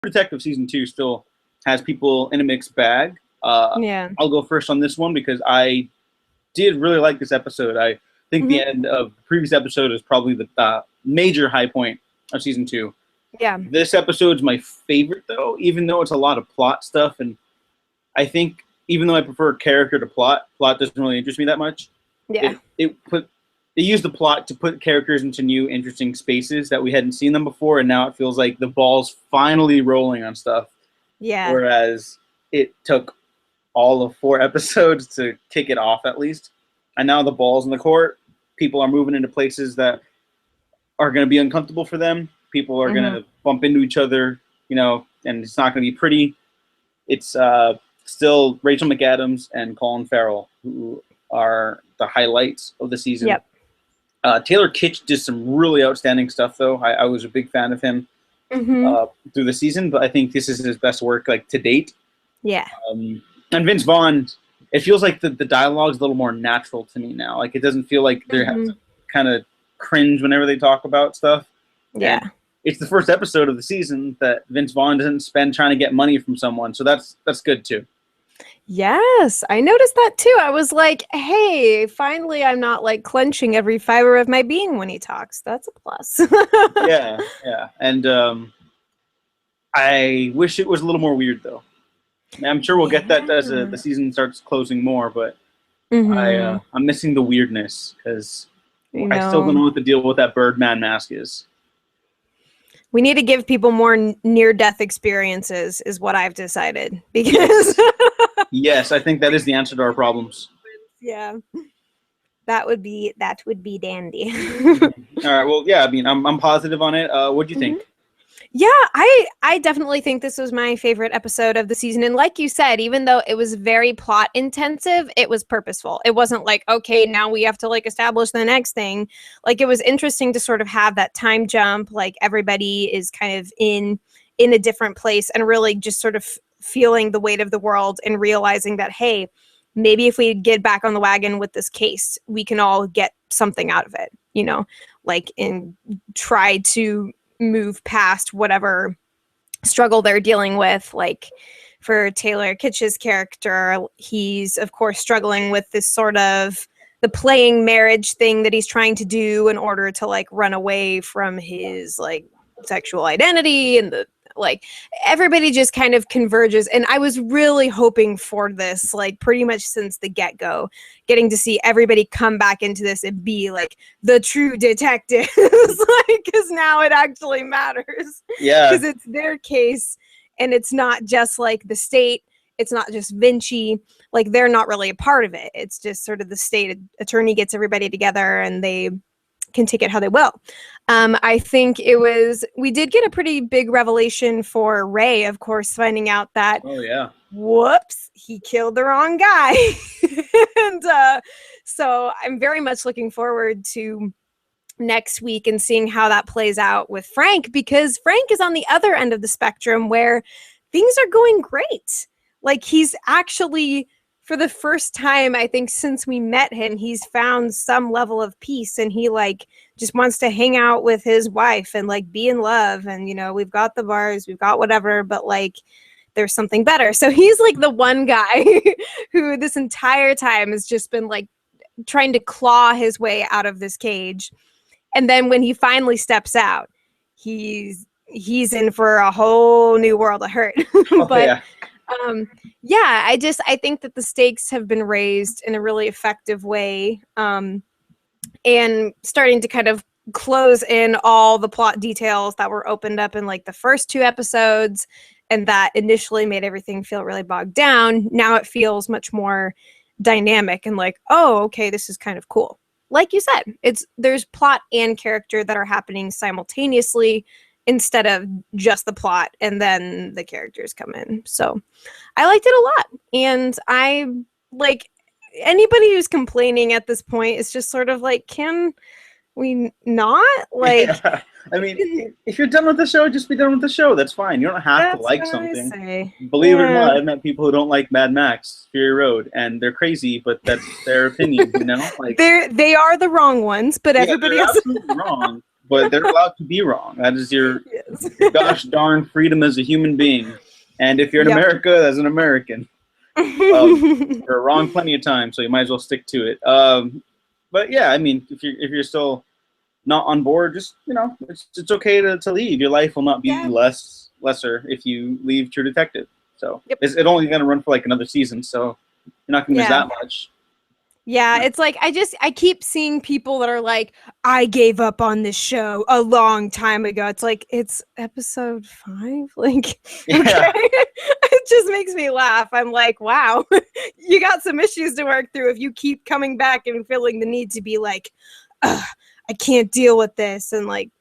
Detective season 2 still has people in a mixed bag. Yeah. I'll go first on this one because I did really like this episode. I think the end of the previous episode is probably the major high point of season 2. Yeah. This episode's my favorite, though, even though it's a lot of plot stuff. And I think even though I prefer character to plot doesn't really interest me that much. Yeah. It used the plot to put characters into new, interesting spaces that we hadn't seen them before, and now it feels like the ball's finally rolling on stuff. Yeah. Whereas it took all of 4 episodes to kick it off, at least. And now the ball's in the court. People are moving into places that are going to be uncomfortable for them. People are going to bump into each other, and it's not going to be pretty. It's still Rachel McAdams and Colin Farrell who are the highlights of the season. Yep. Taylor Kitsch did some really outstanding stuff, though. I was a big fan of him through the season, but I think this is his best work to date. Yeah. And Vince Vaughn, it feels like the dialogue's a little more natural to me now. Like, it doesn't feel like they have to kind of cringe whenever they talk about stuff. Yeah. And it's the first episode of the season that Vince Vaughn doesn't spend trying to get money from someone, so that's good too. Yes, I noticed that too. I was like, hey, finally I'm not clenching every fiber of my being when he talks. That's a plus. Yeah. And I wish it was a little more weird, though. I'm sure we'll get that as the season starts closing more, but I'm missing the weirdness because I still don't know what the deal with that Birdman mask is. We need to give people more near-death experiences is what I've decided. Because yes, I think that is the answer to our problems. Yeah. That would be dandy. All right, well, yeah, I mean, I'm positive on it. What do you think? Yeah, I definitely think this was my favorite episode of the season. And like you said, even though it was very plot intensive, it was purposeful. It wasn't like, okay, now we have to establish the next thing. It was interesting to sort of have that time jump. Everybody is kind of in a different place and really just sort of feeling the weight of the world and realizing that, hey, maybe if we get back on the wagon with this case, we can all get something out of it, and try to move past whatever struggle they're dealing with. For Taylor Kitsch's character, he's of course struggling with this sort of the playing marriage thing that he's trying to do in order to run away from his sexual identity, and everybody just kind of converges. And I was really hoping for this, pretty much since the get-go, getting to see everybody come back into this and be the true detectives, because now it actually matters. Yeah. Because it's their case, and it's not just the state. It's not just Vinci. They're not really a part of it. It's just sort of the state attorney gets everybody together and they can take it how they will. I think we did get a pretty big revelation for Ray, of course, finding out that, whoops, he killed the wrong guy. And so I'm very much looking forward to next week and seeing how that plays out with Frank, because Frank is on the other end of the spectrum where things are going great. He's actually, for the first time, I think, since we met him, he's found some level of peace, and he just wants to hang out with his wife and be in love. And, we've got the bars, we've got whatever, but there's something better. So he's the one guy who this entire time has just been trying to claw his way out of this cage. And then when he finally steps out, he's in for a whole new world of hurt. But I think that the stakes have been raised in a really effective way, and starting to kind of close in all the plot details that were opened up in the first 2 episodes, and that initially made everything feel really bogged down. Now it feels much more dynamic and oh, okay, this is kind of cool. Like you said, there's plot and character that are happening simultaneously, instead of just the plot and then the characters come in. So I liked it a lot. And I anybody who's complaining at this point is just sort of can we not? Yeah. I mean, if you're done with the show, just be done with the show. That's fine. You don't have to like something. Believe it or not, I've met people who don't like Mad Max Fury Road, and they're crazy, but that's their opinion, They are the wrong ones, but everybody else is wrong. but they're allowed to be wrong. That is your Yes. gosh darn freedom as a human being. And if you're in Yep. America, as an American, you're wrong plenty of times, so you might as well stick to it. But yeah, I mean, if you're still not on board, just it's okay to leave. Your life will not be Yeah. lesser if you leave True Detective. So Yep. it's only going to run for like another season, so you're not going to miss Yeah. that much. Yeah, it's like I keep seeing people that are like, I gave up on this show a long time ago. It's like, it's episode 5. Like, Yeah. okay. It just makes me laugh. I'm like, wow, you got some issues to work through if you keep coming back and feeling the need to be like, ugh, I can't deal with this, and like,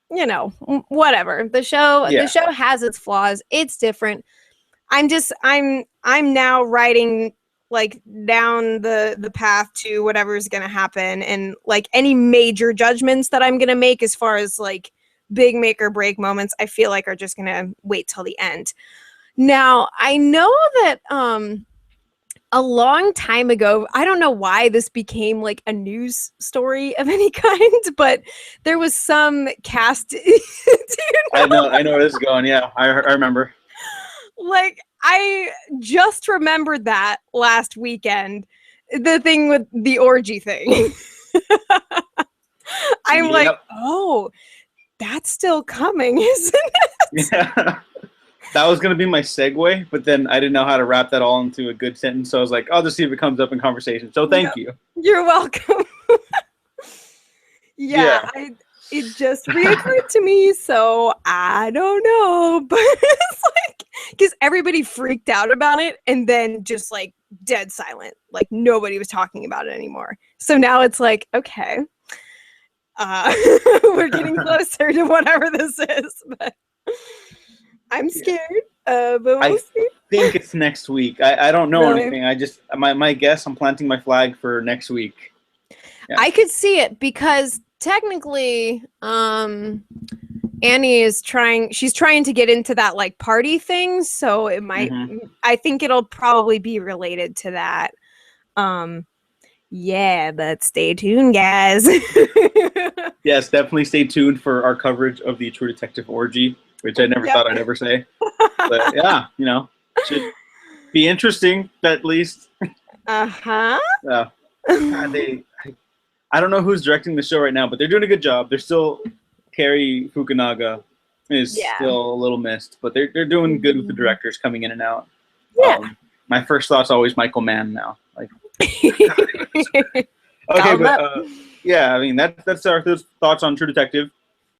whatever. The show has its flaws. It's different. I'm now writing like down the path to whatever's gonna happen, and like any major judgments that I'm gonna make as far as like big make or break moments, I feel like are just gonna wait till the end. Now I know that a long time ago, I don't know why this became like a news story of any kind, but there was some cast. Do you know? I know where this is going. Yeah, I remember. Like, I just remembered that last weekend, the thing with the orgy thing. I'm like, Yep. oh, that's still coming, isn't it? Yeah. That was going to be my segue, but then I didn't know how to wrap that all into a good sentence, so I was like, I'll just see if it comes up in conversation. So thank you. You're welcome. Yeah. It just reoccurred to me, so I don't know. But it's like, because everybody freaked out about it and then just like dead silent. Like nobody was talking about it anymore. So now it's like, okay, we're getting closer to whatever this is. But I'm scared, but we'll see. I think it's next week. I don't know Really? anything. I just, my guess, I'm planting my flag for next week. Yeah. I could see it because technically, Annie is she's trying to get into that like party thing. So it might, I think it'll probably be related to that. Yeah, but stay tuned, guys. Yes, definitely stay tuned for our coverage of the True Detective orgy, which I never thought I'd ever say. But yeah, should be interesting at least. Uh-huh. I don't know who's directing the show right now, but they're doing a good job. They're still, Cary Fukunaga is still a little missed, but they're doing good with the directors coming in and out. Yeah. My first thought's always Michael Mann now. Like, okay, but yeah, I mean that's our thoughts on True Detective.